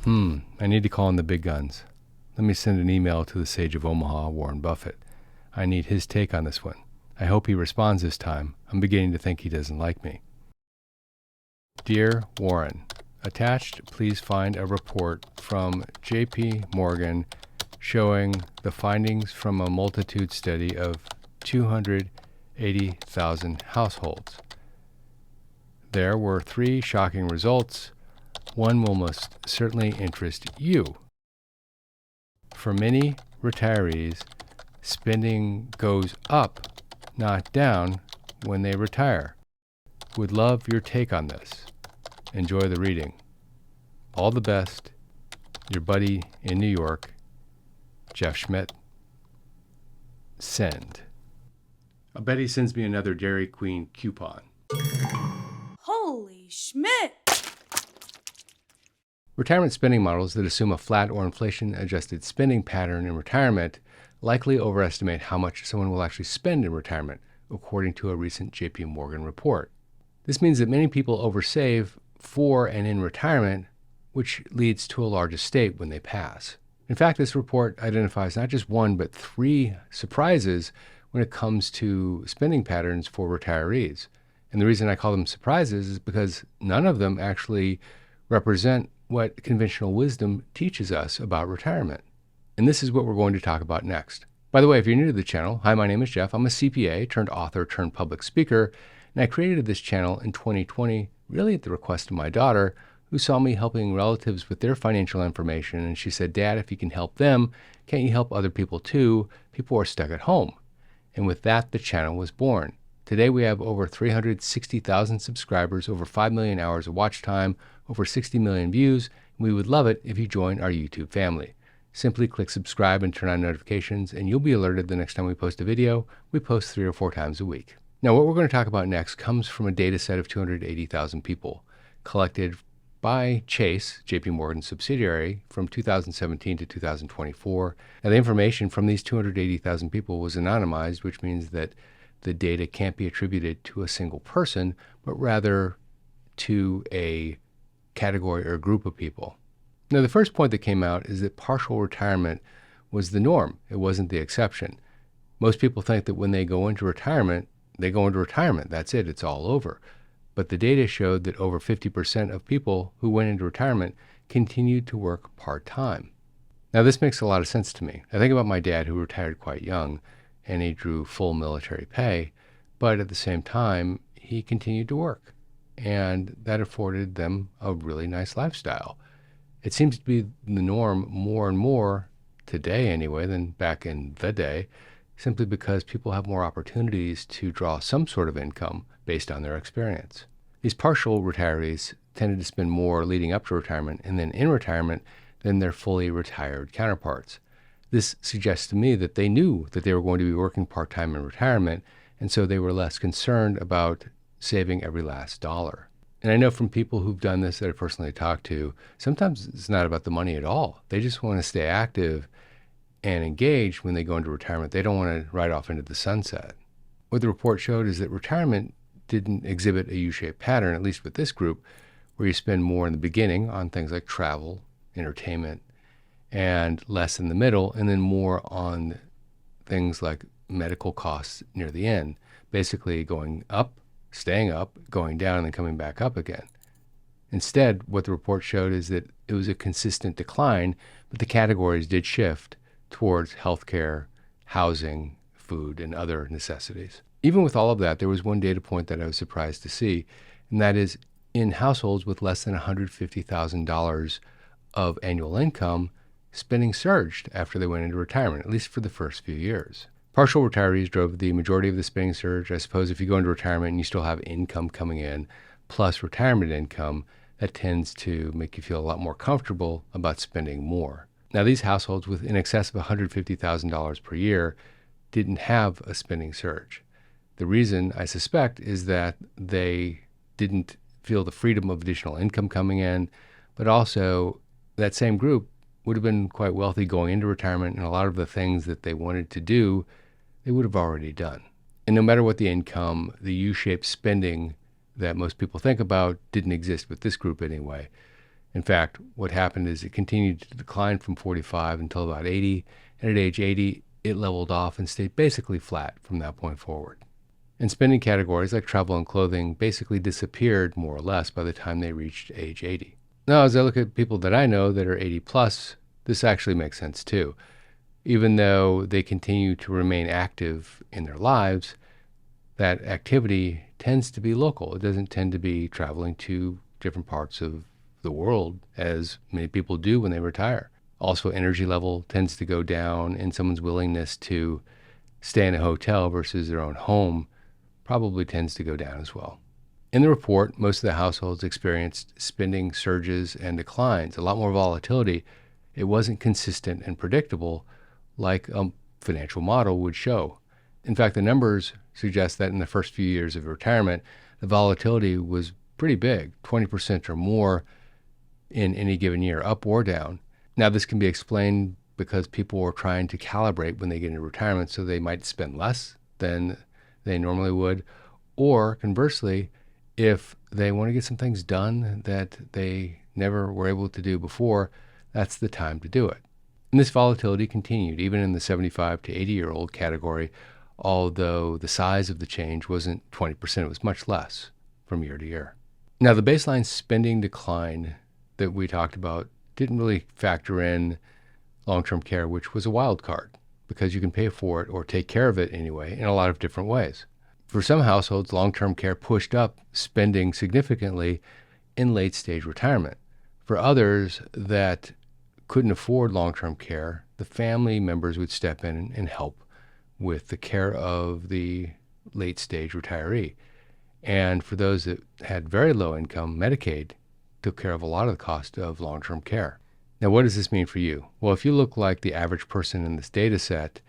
I need to call in the big guns. Let me send an email to the Sage of Omaha, Warren Buffett. I need his take on this one. I hope he responds this time. I'm beginning to think he doesn't like me. Dear Warren, attached, please find a report from JPMorgan showing the findings from a multitude study of 280,000 households. There were 3 shocking results. One will most certainly interest you. For many retirees, spending goes up, not down, when they retire. Would love your take on this. Enjoy the reading. All the best. Your buddy in New York, Jeff Schmidt. Send. I'll bet he sends me another Dairy Queen coupon. Holy Schmidt! Retirement spending models that assume a flat or inflation-adjusted spending pattern in retirement likely overestimate how much someone will actually spend in retirement, according to a recent JPMorgan report. This means that many people oversave for and in retirement, which leads to a large estate when they pass. In fact, this report identifies not just 1, but 3 surprises when it comes to spending patterns for retirees. And the reason I call them surprises is because none of them actually represent what conventional wisdom teaches us about retirement. And this is what we're going to talk about next. By the way, if you're new to the channel, hi, my name is Jeff. I'm a CPA turned author turned public speaker, and I created this channel in 2020, really at the request of my daughter, who saw me helping relatives with their financial information, and she said, Dad, if you can help them, can't you help other people too? People are stuck at home. And with that, the channel was born. Today we have over 360,000 subscribers, over 5 million hours of watch time, over 60 million views, and we would love it if you join our YouTube family. Simply click subscribe and turn on notifications, and you'll be alerted the next time we post a video. We post 3 or 4 times a week. Now, what we're going to talk about next comes from a data set of 280,000 people collected by Chase, JPMorgan's subsidiary, from 2017 to 2024. Now, the information from these 280,000 people was anonymized, which means that the data can't be attributed to a single person, but rather to a category or group of people. Now, the first point that came out is that partial retirement was the norm. It wasn't the exception. Most people think that when they go into retirement, they go into retirement. That's it. It's all over. But the data showed that over 50% of people who went into retirement continued to work part-time. Now, this makes a lot of sense to me. I think about my dad, who retired quite young, and he drew full military pay, but at the same time, he continued to work, and that afforded them a really nice lifestyle. It seems to be the norm more and more today anyway than back in the day, simply because people have more opportunities to draw some sort of income based on their experience. These partial retirees tended to spend more leading up to retirement and then in retirement than their fully retired counterparts. This suggests to me that they knew that they were going to be working part-time in retirement, and so they were less concerned about saving every last dollar. And I know from people who've done this that I personally talked to, sometimes it's not about the money at all. They just want to stay active and engaged when they go into retirement. They don't want to ride off into the sunset. What the report showed is that retirement didn't exhibit a U-shaped pattern, at least with this group, where you spend more in the beginning on things like travel, entertainment, and less in the middle, and then more on things like medical costs near the end, basically going up, staying up, going down, and then coming back up again. Instead, what the report showed is that it was a consistent decline, but the categories did shift towards healthcare, housing, food, and other necessities. Even with all of that, there was one data point that I was surprised to see, and that is in households with less than $150,000 of annual income, spending surged after they went into retirement, at least for the first few years. Partial retirees drove the majority of the spending surge. I suppose if you go into retirement and you still have income coming in, plus retirement income, that tends to make you feel a lot more comfortable about spending more. Now, these households with in excess of $150,000 per year didn't have a spending surge. The reason, I suspect, is that they didn't feel the freedom of additional income coming in, but also that same group would have been quite wealthy going into retirement, and a lot of the things that they wanted to do, they would have already done. And no matter what the income, the U-shaped spending that most people think about didn't exist with this group anyway. In fact, what happened is it continued to decline from 45 until about 80, and at age 80, it leveled off and stayed basically flat from that point forward. And spending categories like travel and clothing basically disappeared more or less by the time they reached age 80. Now, as I look at people that I know that are 80 plus, this actually makes sense too. Even though they continue to remain active in their lives, that activity tends to be local. It doesn't tend to be traveling to different parts of the world as many people do when they retire. Also, energy level tends to go down, and someone's willingness to stay in a hotel versus their own home probably tends to go down as well. In the report, most of the households experienced spending surges and declines, a lot more volatility. It wasn't consistent and predictable like a financial model would show. In fact, the numbers suggest that in the first few years of retirement, the volatility was pretty big, 20% or more in any given year, up or down. Now, this can be explained because people are trying to calibrate when they get into retirement, so they might spend less than they normally would, or conversely, if they want to get some things done that they never were able to do before, that's the time to do it. And this volatility continued even in the 75 to 80-year-old category, although the size of the change wasn't 20%, it was much less from year to year. Now, the baseline spending decline that we talked about didn't really factor in long-term care, which was a wild card because you can pay for it or take care of it anyway in a lot of different ways. For some households, long-term care pushed up spending significantly in late-stage retirement. For others that couldn't afford long-term care, the family members would step in and help with the care of the late-stage retiree. And for those that had very low income, Medicaid took care of a lot of the cost of long-term care. Now, what does this mean for you? Well, if you look like the average person in this data set,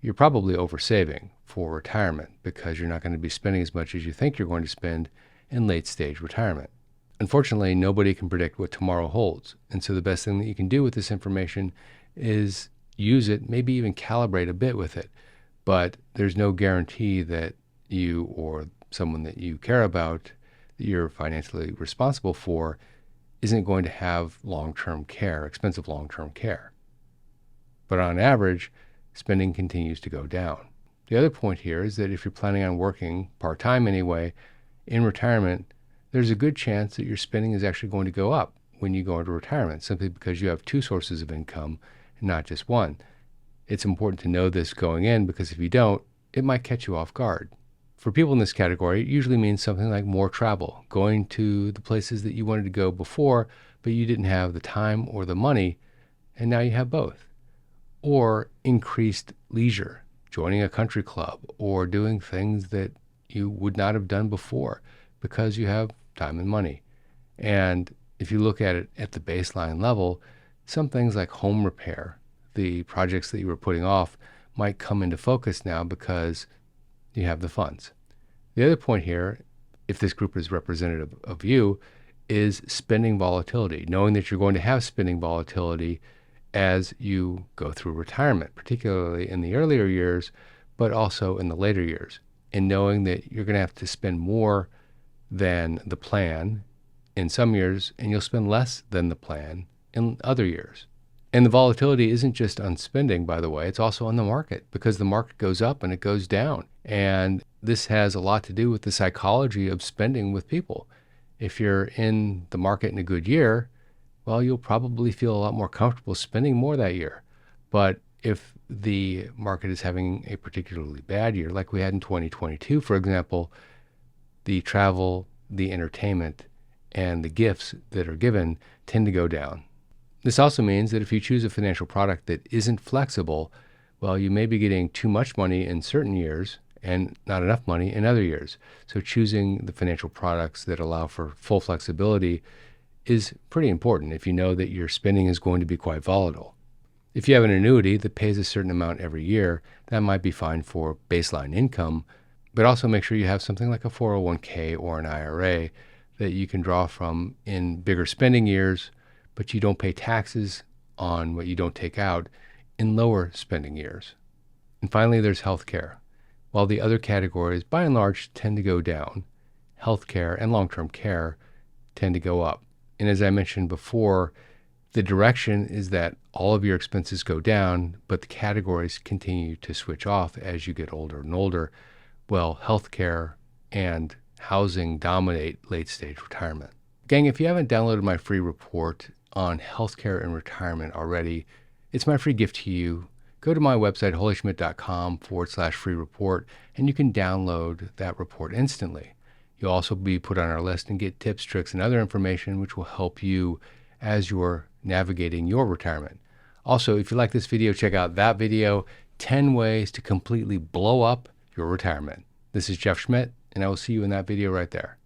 you're probably oversaving for retirement because you're not going to be spending as much as you think you're going to spend in late-stage retirement. Unfortunately, nobody can predict what tomorrow holds. And so the best thing that you can do with this information is use it, maybe even calibrate a bit with it. But there's no guarantee that you or someone that you care about, that you're financially responsible for, isn't going to have long-term care, expensive long-term care. But on average, spending continues to go down. The other point here is that if you're planning on working part-time anyway, in retirement, there's a good chance that your spending is actually going to go up when you go into retirement, simply because you have two sources of income and not just one. It's important to know this going in because if you don't, it might catch you off guard. For people in this category, it usually means something like more travel, going to the places that you wanted to go before, but you didn't have the time or the money, and now you have both. Or increased leisure, joining a country club, or doing things that you would not have done before because you have time and money. And if you look at it at the baseline level, some things like home repair, the projects that you were putting off, might come into focus now because you have the funds. The other point here, if this group is representative of you, is spending volatility, knowing that you're going to have spending volatility as you go through retirement, particularly in the earlier years, but also in the later years, and knowing that you're going to have to spend more than the plan in some years, and you'll spend less than the plan in other years. And the volatility isn't just on spending, by the way, it's also on the market, because the market goes up and it goes down. And this has a lot to do with the psychology of spending with people. If you're in the market in a good year, well, you'll probably feel a lot more comfortable spending more that year. But if the market is having a particularly bad year, like we had in 2022, for example, the travel, the entertainment, and the gifts that are given tend to go down. This also means that if you choose a financial product that isn't flexible, well, you may be getting too much money in certain years and not enough money in other years. So choosing the financial products that allow for full flexibility is pretty important if you know that your spending is going to be quite volatile. If you have an annuity that pays a certain amount every year, that might be fine for baseline income, but also make sure you have something like a 401k or an IRA that you can draw from in bigger spending years, but you don't pay taxes on what you don't take out in lower spending years. And finally, there's healthcare. While the other categories, by and large, tend to go down, healthcare and long-term care tend to go up. And as I mentioned before, the direction is that all of your expenses go down, but the categories continue to switch off as you get older and older. Well, healthcare and housing dominate late-stage retirement. Gang, if you haven't downloaded my free report on healthcare and retirement already, it's my free gift to you. Go to my website, holyschmidt.com/free report, and you can download that report instantly. You'll also be put on our list and get tips, tricks, and other information which will help you as you're navigating your retirement. Also, if you like this video, check out that video, 10 ways to completely blow up your retirement. This is Jeff Schmidt, and I will see you in that video right there.